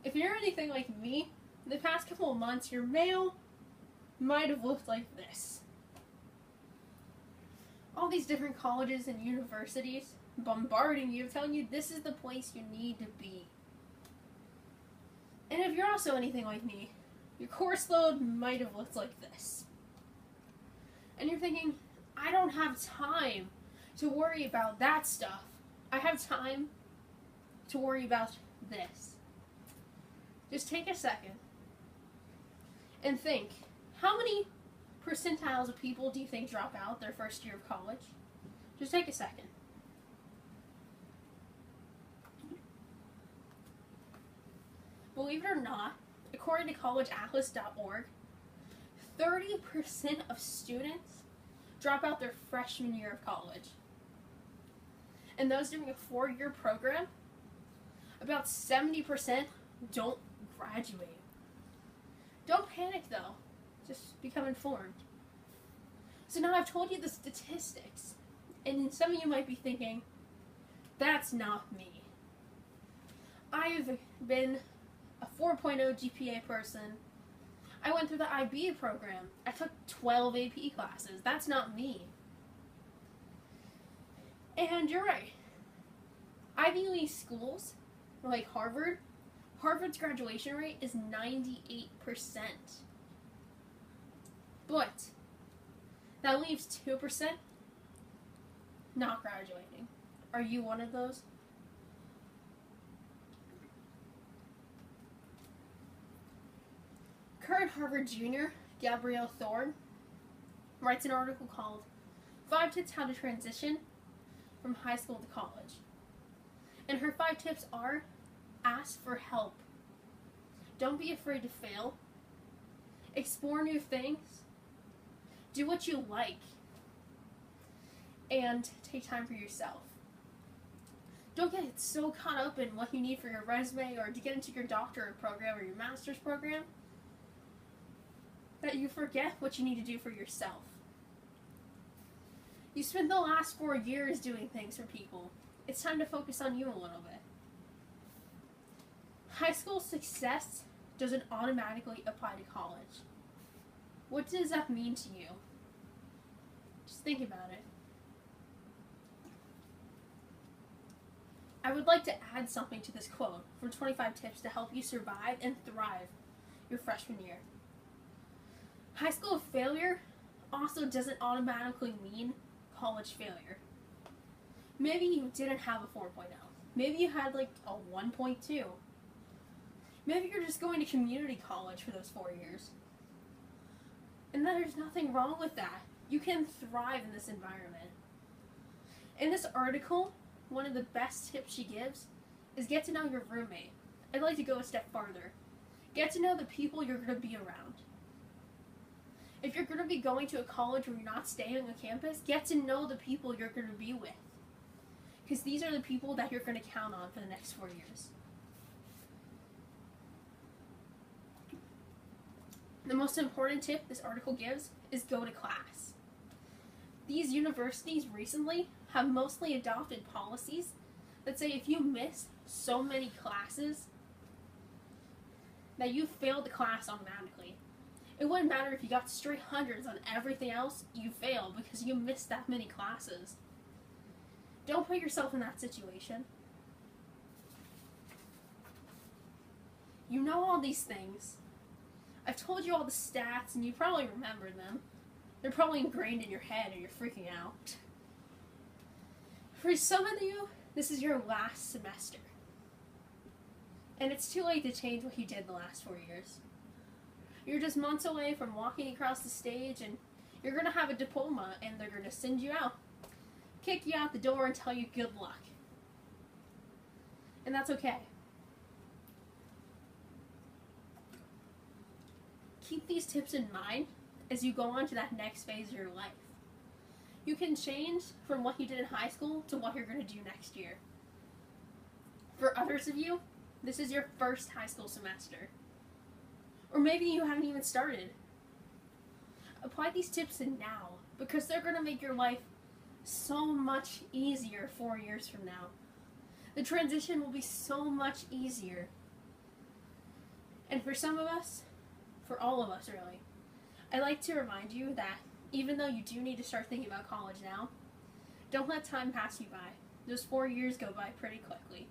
If you're anything like me, the past couple of months, your mail might have looked like this. All these different colleges and universities bombarding you, telling you this is the place you need to be. And if you're also anything like me, your course load might have looked like this. And you're thinking, I don't have time to worry about that stuff. I have time to worry about this. Just take a second and think, how many percentiles of people do you think drop out their first year of college? Just take a second. Believe it or not, according to collegeatlas.org, 30% of students drop out their freshman year of college. And those doing a 4-year program, about 70% don't graduate. Don't panic though, just become informed. So now I've told you the statistics, and some of you might be thinking, that's not me. I've been a 4.0 GPA person. I went through the IB program. I took 12 AP classes. That's not me. And you're right. Ivy League schools, like Harvard, Harvard's graduation rate is 98%. But that leaves 2% not graduating. Are you one of those? Current Harvard junior, Gabrielle Thorne, writes an article called 5 Tips How to Transition from High School to College. And her 5 tips are: ask for help. Don't be afraid to fail. Explore new things. Do what you like. And take time for yourself. Don't get so caught up in what you need for your resume or to get into your doctorate program or your master's program that you forget what you need to do for yourself. You spent the last 4 years doing things for people. It's time to focus on you a little bit. High school success doesn't automatically apply to college. What does that mean to you? Just think about it. I would like to add something to this quote from 25 Tips to help you survive and thrive your freshman year. High school failure also doesn't automatically mean college failure. Maybe you didn't have a 4.0. Maybe you had like a 1.2. Maybe you're just going to community college for those 4 years. And there's nothing wrong with that. You can thrive in this environment. In this article, one of the best tips she gives is get to know your roommate. I'd like to go a step farther. Get to know the people you're going to be around. If you're going to be going to a college where you're not staying on campus, get to know the people you're going to be with. Because these are the people that you're going to count on for the next 4 years. The most important tip this article gives is go to class. These universities recently have mostly adopted policies that say if you miss so many classes that you failed the class automatically. It wouldn't matter if you got straight hundreds on everything else, you failed because you missed that many classes. Don't put yourself in that situation. You know all these things. I've told you all the stats and you probably remember them. They're probably ingrained in your head and you're freaking out. For some of you, this is your last semester. And it's too late to change what you did the last 4 years. You're just months away from walking across the stage and you're going to have a diploma and they're going to send you out. Kick you out the door and tell you good luck. And that's okay. Keep these tips in mind as you go on to that next phase of your life. You can change from what you did in high school to what you're going to do next year. For others of you, this is your first high school semester. Or maybe you haven't even started. Apply these tips in now because they're going to make your life so much easier 4 years from now. The transition will be so much easier. And for some of us, for all of us really, I'd like to remind you that even though you do need to start thinking about college now, don't let time pass you by. Those 4 years go by pretty quickly.